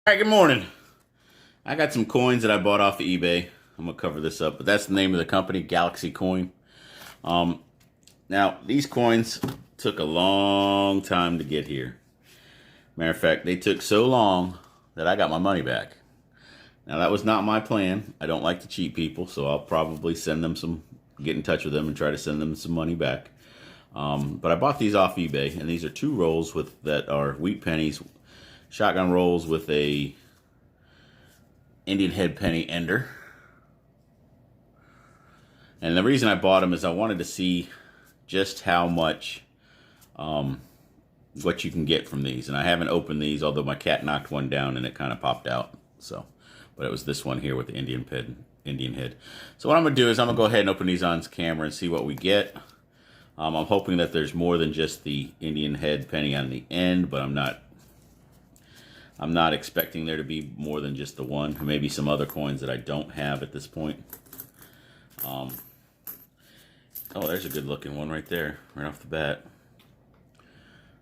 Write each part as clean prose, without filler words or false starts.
All right, good morning. I got some coins that I bought off of eBay. I'm gonna cover this up, but that's the name of the company, Galaxy Coin. Um, Now these coins took a long time to get here. Matter of fact, they took so long that I got my money back. Now that was not my plan. I don't like to cheat people, so I'll probably get in touch with them and try to send them some money back. But I bought these off eBay, and these are two rolls that are wheat pennies, shotgun rolls with a Indian head penny ender. And the reason I bought them is I wanted to see just how much, what you can get from these. And I haven't opened these, although my cat knocked one down and it kind of popped out. So, but it was this one here with the Indian head. So what I'm gonna do is I'm gonna go ahead and open these on camera and see what we get. I'm hoping that there's more than just the Indian head penny on the end, but I'm not expecting there to be more than just the one. Maybe some other coins that I don't have at this point. Oh, there's a good looking one right there, right off the bat.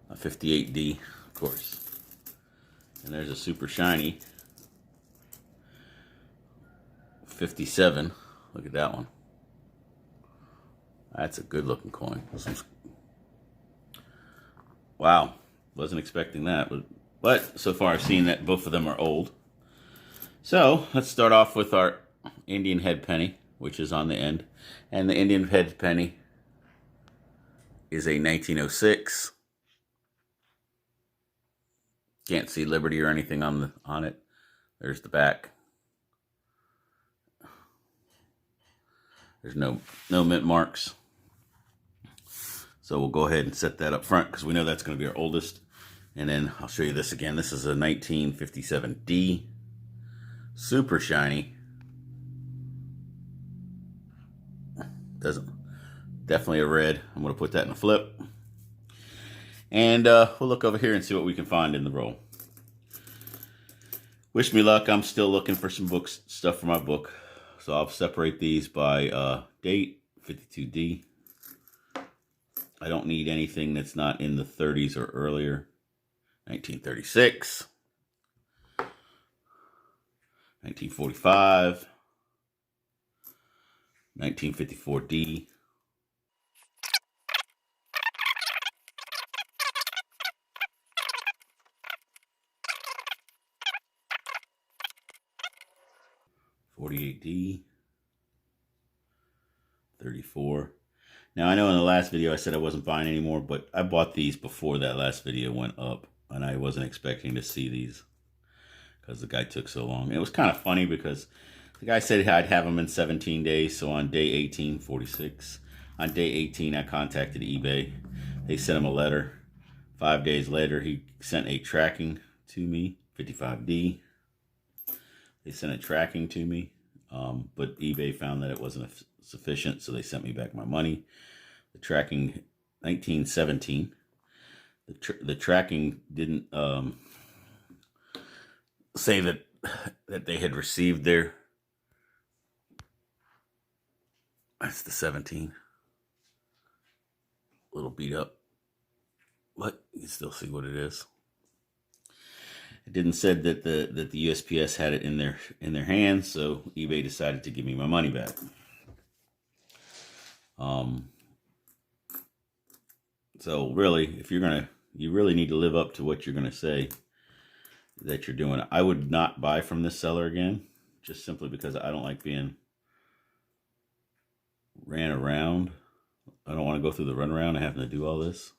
A 58D, of course. And there's a super shiny 57. Look at that one. That's a good looking coin. Wow, wasn't expecting that. But so far I've seen that both of them are old. So let's start off with our Indian head penny, which is on the end. And the Indian head penny is a 1906. Can't see Liberty or anything on it. There's the back. There's no mint marks. So we'll go ahead and set that up front because we know that's going to be our oldest. And then I'll show you this again. This is a 1957D. Super shiny. Definitely a red. I'm going to put that in a flip. And we'll look over here and see what we can find in the roll. Wish me luck. I'm still looking for some stuff for my book. So I'll separate these by date, 52D. I don't need anything that's not in the 30s or earlier. 1936. 1945. 1954D. 48D. 34. Now, I know in the last video I said I wasn't buying anymore, but I bought these before that last video went up, and I wasn't expecting to see these because the guy took so long. And it was kind of funny because the guy said I'd have them in 17 days, so on day 18, 46. On day 18, I contacted eBay. They sent him a letter. 5 days later, he sent a tracking to me, 55D. They sent a tracking to me, but eBay found that it wasn't sufficient, so they sent me back my money. The tracking, 1917. The tracking didn't say that they had received their. That's the 17. A little beat up, but you can still see what it is. It didn't say that the USPS had it in their hands, so eBay decided to give me my money back. So really, if you really need to live up to what you're gonna say that you're doing. I would not buy from this seller again, just simply because I don't like being ran around. I don't want to go through the runaround and having to do all this.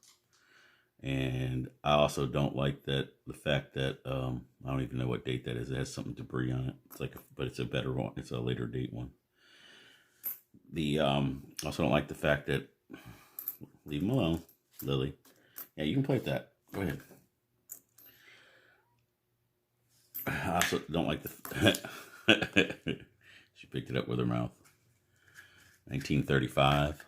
And I also don't like the fact that I don't even know what date that is. It has something debris on it. But it's a better one. It's a later date one. Also don't like the fact that, leave them alone, Lily. Yeah, you can play with that. Go ahead. I also don't like she picked it up with her mouth. 1935.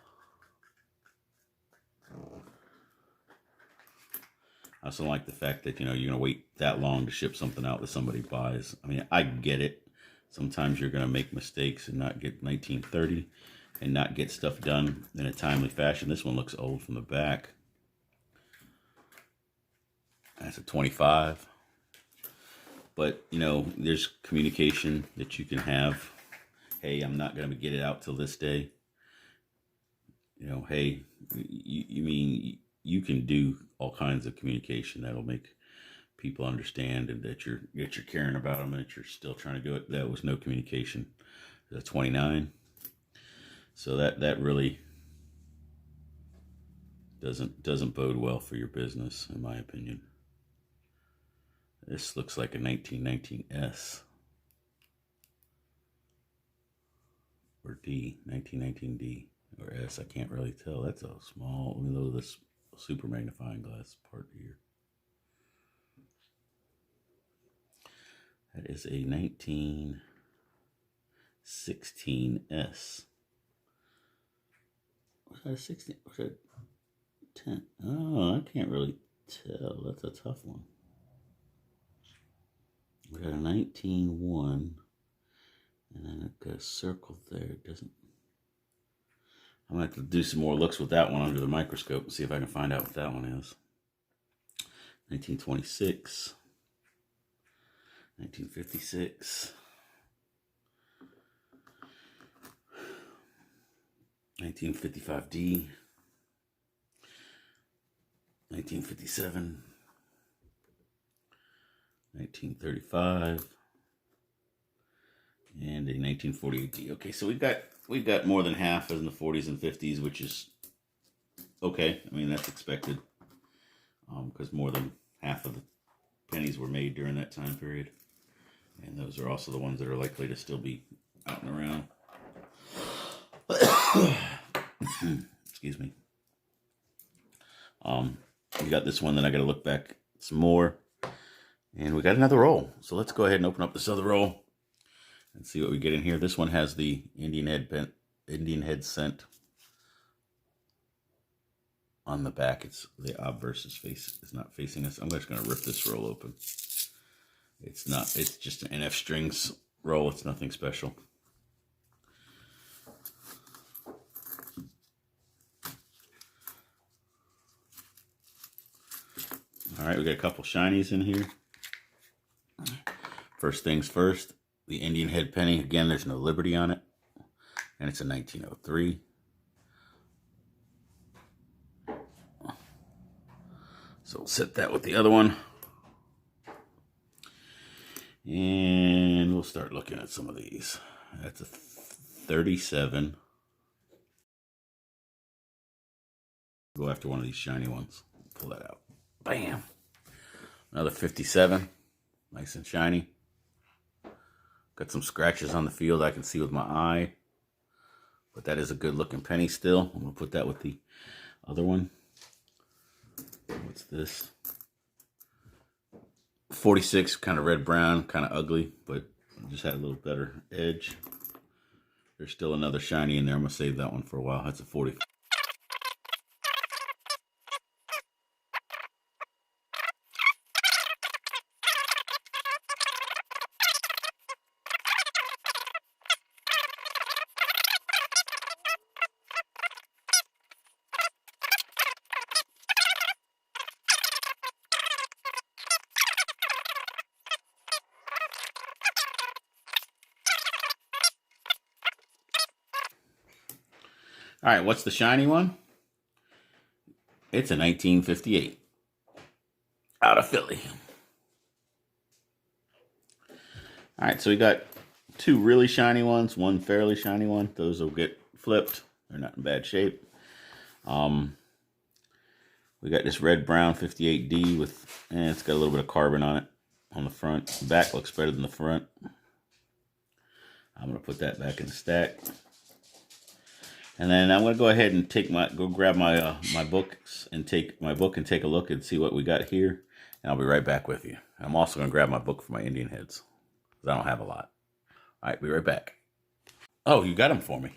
I also don't like the fact that, you're going to wait that long to ship something out that somebody buys. I mean, I get it. Sometimes you're going to make mistakes and not get 1930 and not get stuff done in a timely fashion. This one looks old from the back. That's a 25. But, you know, there's communication that you can have. Hey, I'm not going to get it out till this day. You know, hey, you mean you can do all kinds of communication that'll make people understand and that you're caring about them and that you're still trying to do it. That was no communication. The 29. So that really doesn't bode well for your business, in my opinion. This looks like a 1919S or D, 1919D or S. I can't really tell. That's a small, let me load this super magnifying glass part here. That is a 1916S. Was that a 16? Was that 10? Oh, I can't really tell. That's a tough one. We got a 19-1, and then I've got a circle there. It doesn't. I'm gonna have to do some more looks with that one under the microscope and see if I can find out what that one is. 1926, 1956, 1955D, 1957. 1935 and a 1948D. Okay, so we've got more than half in the 40s and 50s, which is okay. I mean, that's expected because more than half of the pennies were made during that time period, and those are also the ones that are likely to still be out and around. Excuse me. We got this one that I got to look back some more. And we got another roll. So let's go ahead and open up this other roll and see what we get in here. This one has the Indian head scent on the back. It's the obverse face is not facing us. I'm just going to rip this roll open. It's just an NF strings roll. It's nothing special. All right, we got a couple shinies in here. First things first, the Indian head penny. Again, there's no Liberty on it, and it's a 1903. So we'll set that with the other one, and we'll start looking at some of these. That's a 37. Go after one of these shiny ones. Pull that out. Bam. Another 57, nice and shiny. Got some scratches on the field I can see with my eye. But that is a good looking penny still. I'm going to put that with the other one. What's this? 46, kind of red brown, kind of ugly, but just had a little better edge. There's still another shiny in there. I'm going to save that one for a while. That's a 40. All right, what's the shiny one? It's a 1958 out of Philly. All right, so we got two really shiny ones, one fairly shiny one. Those will get flipped. They're not in bad shape. We got this red-brown 58D with, it's got a little bit of carbon on it on the front. The back looks better than the front. I'm going to put that back in the stack. And then I'm going to go ahead and go grab my my books and take a look and see what we got here. And I'll be right back with you. I'm also going to grab my book for my Indian heads, because I don't have a lot. All right, be right back. Oh, you got them for me.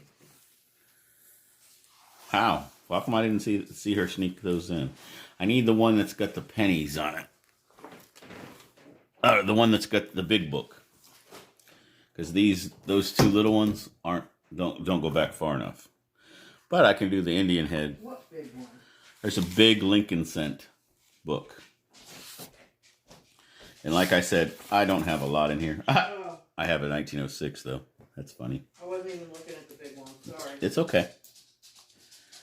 How? Well, how come I didn't see her sneak those in? I need the one that's got the pennies on it. The one that's got the big book. Because those two little ones don't go back far enough. But I can do the Indian head. What big one? There's a big Lincoln cent book. And like I said, I don't have a lot in here. Oh, I have a 1906 though. That's funny. I wasn't even looking at the big one. Sorry. It's okay.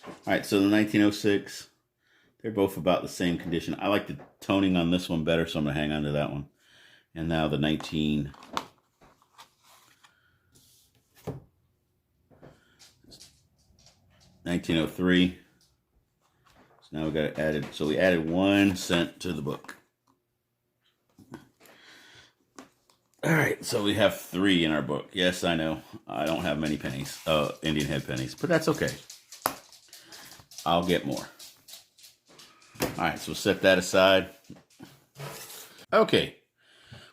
All right, so the 1906, they're both about the same condition. I like the toning on this one better, so I'm going to hang on to that one. And now the 1903. So now we got added. So we added 1 cent to the book. All right, so we have 3 in our book. Yes, I know. I don't have many pennies, Indian head pennies, but that's okay. I'll get more. All right, so we'll set that aside. Okay,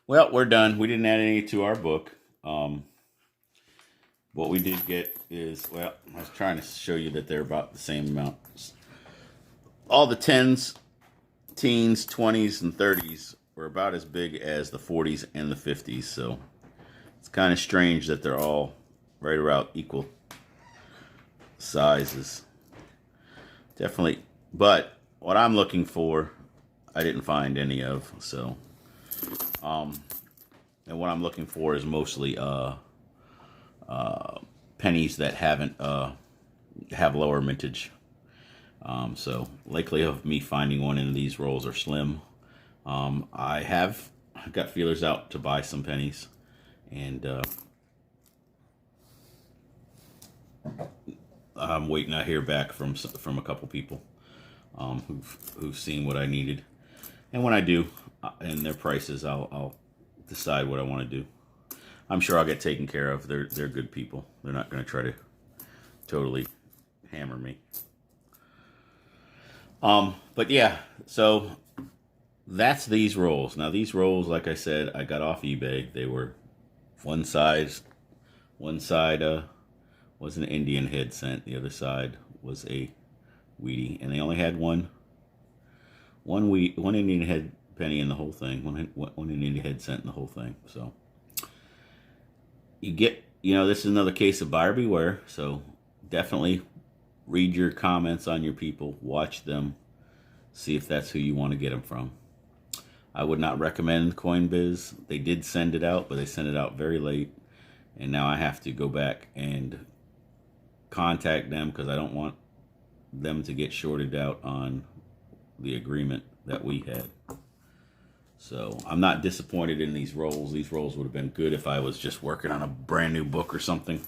well, we're done. We didn't add any to our book. What we did get is, well, I was trying to show you that they're about the same amount. All the 10s, teens, 20s, and 30s were about as big as the 40s and the 50s. So it's kind of strange that they're all right around equal sizes. Definitely. But what I'm looking for, I didn't find any of. So, and what I'm looking for is mostly pennies that haven't have lower mintage. So likely of me finding one in these rolls are slim. I've got feelers out to buy some pennies, and I'm waiting to hear back from a couple people who've seen what I needed, and when I do, and their prices, I'll decide what I want to do. I'm sure I'll get taken care of. They're good people. They're not going to try to totally hammer me. But yeah, so that's these rolls. Now these rolls, like I said, I got off eBay. They were one side was an Indian head cent. The other side was a Wheatie, and they only had one Indian head penny in the whole thing. One Indian head cent in the whole thing. So you get, this is another case of buyer beware. So definitely read your comments on your people, watch them, see if that's who you want to get them from. I would not recommend Coinbiz. They did send it out, but they sent it out very late, and now I have to go back and contact them because I don't want them to get shorted out on the agreement that we had. So I'm not disappointed in these rolls. These rolls would have been good if I was just working on a brand new book or something.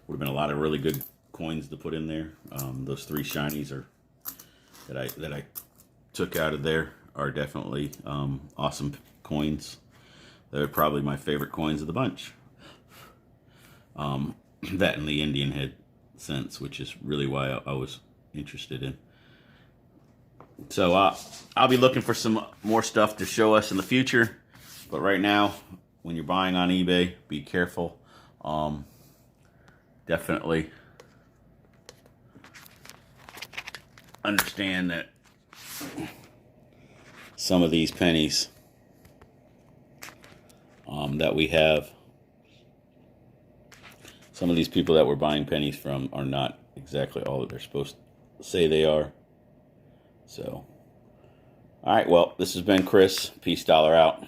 Would have been a lot of really good coins to put in there. Those 3 shinies that I took out of there are definitely awesome coins. They're probably my favorite coins of the bunch. That and the Indian head cents, which is really why I was interested in. So I'll be looking for some more stuff to show us in the future. But right now, when you're buying on eBay, be careful. Definitely understand that some of these pennies that we have, some of these people that we're buying pennies from are not exactly all that they're supposed to say they are. So, all right, well, this has been Chris. Peace, dollar out.